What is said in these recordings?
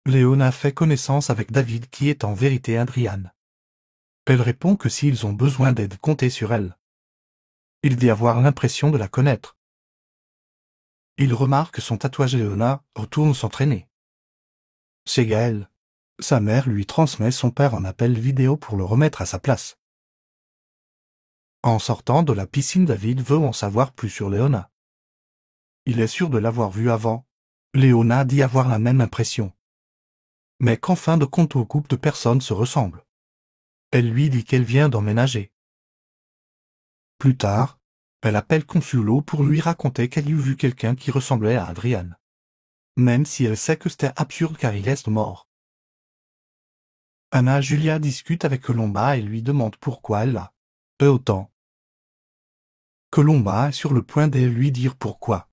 Léona fait connaissance avec David qui est en vérité Adrian. Elle répond que s'ils ont besoin d'aide, comptez sur elle. Il dit avoir l'impression de la connaître. Il remarque son tatouage. Léona retourne s'entraîner. Chez Gaël, sa mère lui transmet son père en appel vidéo pour le remettre à sa place. En sortant de la piscine, David veut en savoir plus sur Léona. Il est sûr de l'avoir vue avant. Léona dit avoir la même impression. Mais qu'en fin de compte, au couple de personnes se ressemblent. Elle lui dit qu'elle vient d'emménager. Plus tard, elle appelle Consuelo pour lui raconter qu'elle y eut vu quelqu'un qui ressemblait à Adrian. Même si elle sait que c'était absurde car il est mort. Anna Julia discute avec Colomba et lui demande pourquoi elle l'a fait autant. Colomba est sur le point de lui dire pourquoi.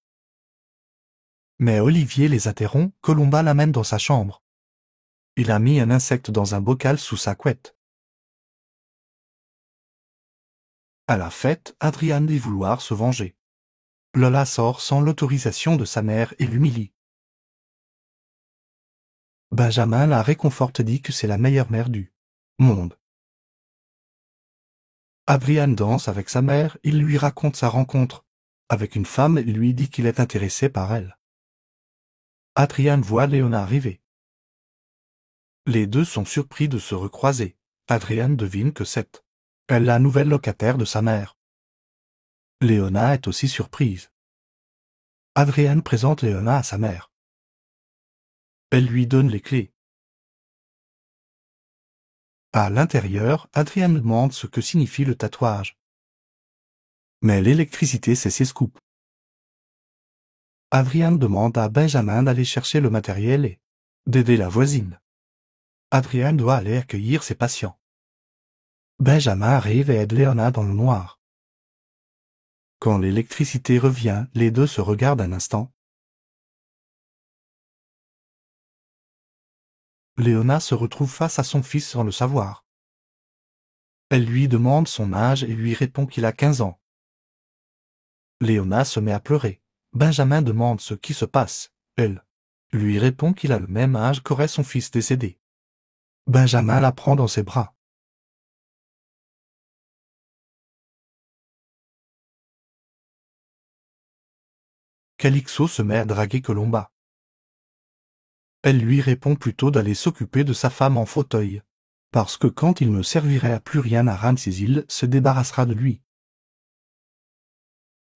Mais Olivier les interrompt. Colomba l'amène dans sa chambre. Il a mis un insecte dans un bocal sous sa couette. À la fête, Adrian dit vouloir se venger. Lola sort sans l'autorisation de sa mère et l'humilie. Benjamin la réconforte, dit que c'est la meilleure mère du monde. Adrian danse avec sa mère, il lui raconte sa rencontre avec une femme et lui dit qu'il est intéressé par elle. Adrian voit Léona arriver. Les deux sont surpris de se recroiser. Adrian devine que c'est elle la nouvelle locataire de sa mère. Léona est aussi surprise. Adrian présente Léona à sa mère. Elle lui donne les clés. À l'intérieur, Adrian demande ce que signifie le tatouage. Mais l'électricité c'est ses scoops. Adrian demande à Benjamin d'aller chercher le matériel et d'aider la voisine. Adrian doit aller accueillir ses patients. Benjamin arrive et aide Léona dans le noir. Quand l'électricité revient, les deux se regardent un instant. Léona se retrouve face à son fils sans le savoir. Elle lui demande son âge et lui répond qu'il a 15 ans. Léona se met à pleurer. Benjamin demande ce qui se passe. Elle lui répond qu'il a le même âge qu'aurait son fils décédé. Benjamin la prend dans ses bras. Calixto se met à draguer Colomba. Elle lui répond plutôt d'aller s'occuper de sa femme en fauteuil. Parce que quand il ne servirait à plus rien à Ramses, il se débarrassera de lui.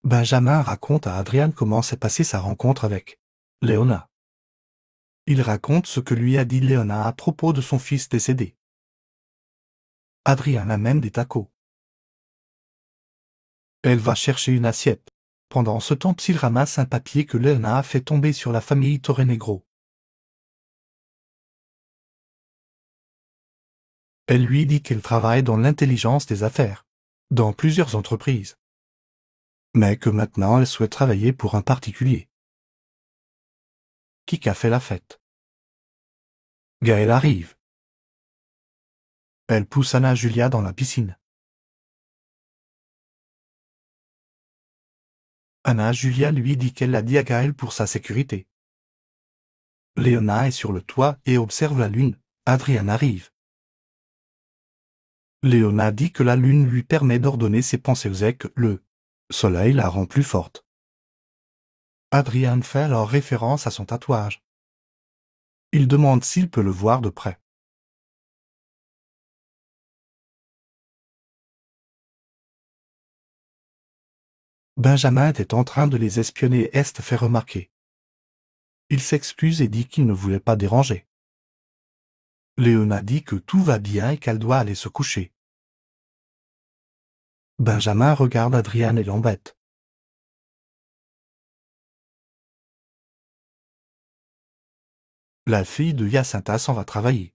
Benjamin raconte à Adrian comment s'est passée sa rencontre avec Léona. Il raconte ce que lui a dit Léona à propos de son fils décédé. Adrian amène des tacos. Elle va chercher une assiette. Pendant ce temps, il ramasse un papier que Léona a fait tomber sur la famille Torrenegro. Elle lui dit qu'elle travaille dans l'intelligence des affaires, dans plusieurs entreprises. Mais que maintenant elle souhaite travailler pour un particulier. Qui a fait la fête? Gaël arrive. Elle pousse Anna Julia dans la piscine. Anna Julia lui dit qu'elle l'a dit à Gaël pour sa sécurité. Léona est sur le toit et observe la lune. Adrian arrive. Léona dit que la lune lui permet d'ordonner ses pensées et que le soleil la rend plus forte. Adrian fait alors référence à son tatouage. Il demande s'il peut le voir de près. Benjamin était en train de les espionner et Est fait remarquer. Il s'excuse et dit qu'il ne voulait pas déranger. Léona dit que tout va bien et qu'elle doit aller se coucher. Benjamin regarde Adrian et l'embête. La fille de Jacinta s'en va travailler.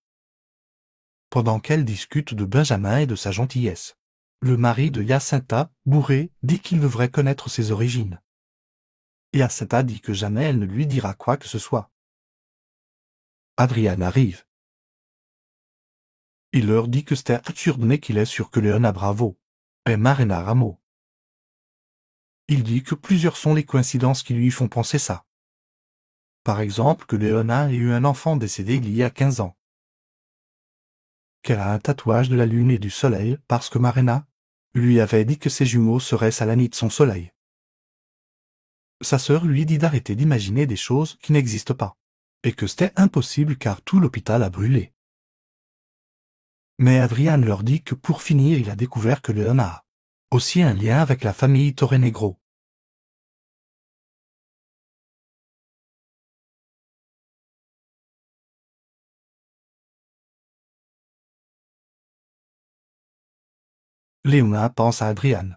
Pendant qu'elle discute de Benjamin et de sa gentillesse, le mari de Jacinta, bourré, dit qu'il devrait connaître ses origines. Jacinta dit que jamais elle ne lui dira quoi que ce soit. Adrian arrive. Il leur dit que c'était absurde mais qu'il est sûr que Léona Bravo est Marina Rameau. Il dit que plusieurs sont les coïncidences qui lui font penser ça. Par exemple que Léona ait eu un enfant décédé il y a 15 ans. Qu'elle a un tatouage de la lune et du soleil parce que Marina lui avait dit que ses jumeaux seraient Salanite son soleil. Sa sœur lui dit d'arrêter d'imaginer des choses qui n'existent pas, et que c'était impossible car tout l'hôpital a brûlé. Mais Adrian leur dit que pour finir il a découvert que Léona a aussi un lien avec la famille Torrenegro. Léona pense à Adrian.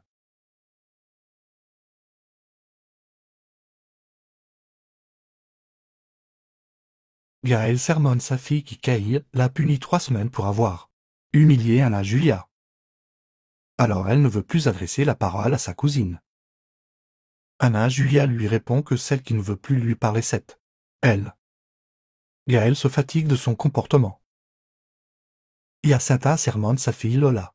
Gaël sermonne sa fille qui Kay l'a punie 3 semaines pour avoir humilié Anna Julia. Alors elle ne veut plus adresser la parole à sa cousine. Anna Julia lui répond que celle qui ne veut plus lui parler c'est elle. Gaël se fatigue de son comportement. Jacinta sermonne sa fille Lola.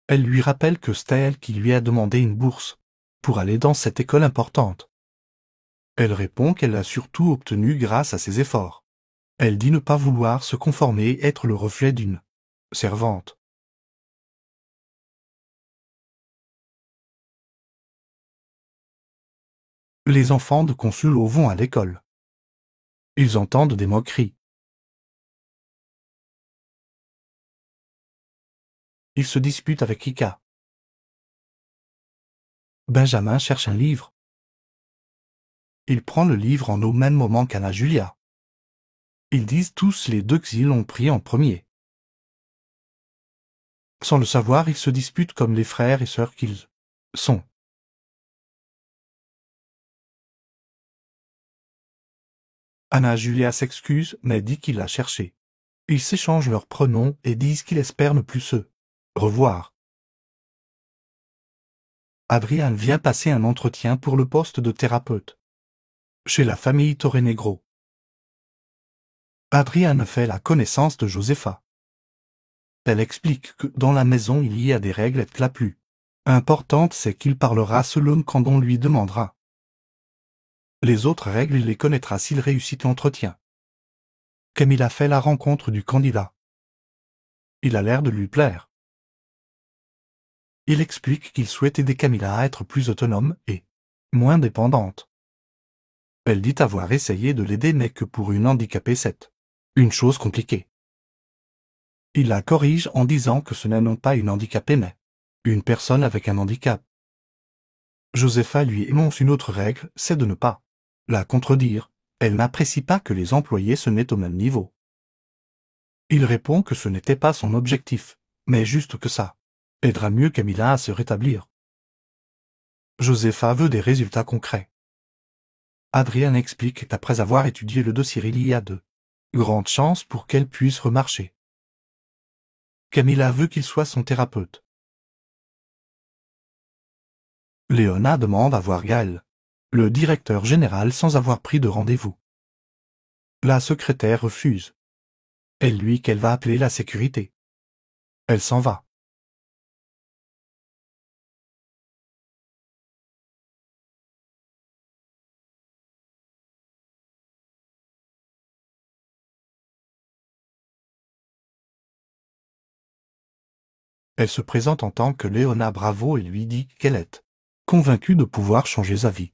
Elle lui rappelle que c'est elle qui lui a demandé une bourse pour aller dans cette école importante. Elle répond qu'elle l'a surtout obtenue grâce à ses efforts. Elle dit ne pas vouloir se conformer et être le reflet d'une servante. Les enfants de Consulo vont à l'école. Ils entendent des moqueries. Ils se disputent avec Kika. Benjamin cherche un livre. Il prend le livre au même moment qu'Anna Julia. Ils disent tous les deux qu'ils l'ont pris en premier. Sans le savoir, ils se disputent comme les frères et sœurs qu'ils sont. Anna Julia s'excuse mais dit qu'il l'a cherché. Ils s'échangent leurs pronoms et disent qu'ils espèrent ne plus se revoir. Adrian vient passer un entretien pour le poste de thérapeute chez la famille Torrenegro. Adrian fait la connaissance de Josefa. Elle explique que dans la maison il y a des règles et que la plus importante c'est qu'il parlera seul quand on lui demandera. Les autres règles il les connaîtra s'il réussit l'entretien. Camilla fait la rencontre du candidat. Il a l'air de lui plaire. Il explique qu'il souhaite aider Camilla à être plus autonome et moins dépendante. Elle dit avoir essayé de l'aider mais que pour une handicapée c'est une chose compliquée. Il la corrige en disant que ce n'est non pas une handicapée mais une personne avec un handicap. Josefa lui énonce une autre règle, c'est de ne pas la contredire. Elle n'apprécie pas que les employés se mettent au même niveau. Il répond que ce n'était pas son objectif, mais juste que ça aidera mieux Camilla à se rétablir. Josefa veut des résultats concrets. Adrian explique qu'après avoir étudié le dossier il y a de grandes chances pour qu'elle puisse remarcher. Camilla veut qu'il soit son thérapeute. Léona demande à voir Gaël, le directeur général sans avoir pris de rendez-vous. La secrétaire refuse. Elle lui dit qu'elle va appeler la sécurité. Elle s'en va. Elle se présente en tant que Léona Bravo et lui dit qu'elle est convaincue de pouvoir changer sa vie.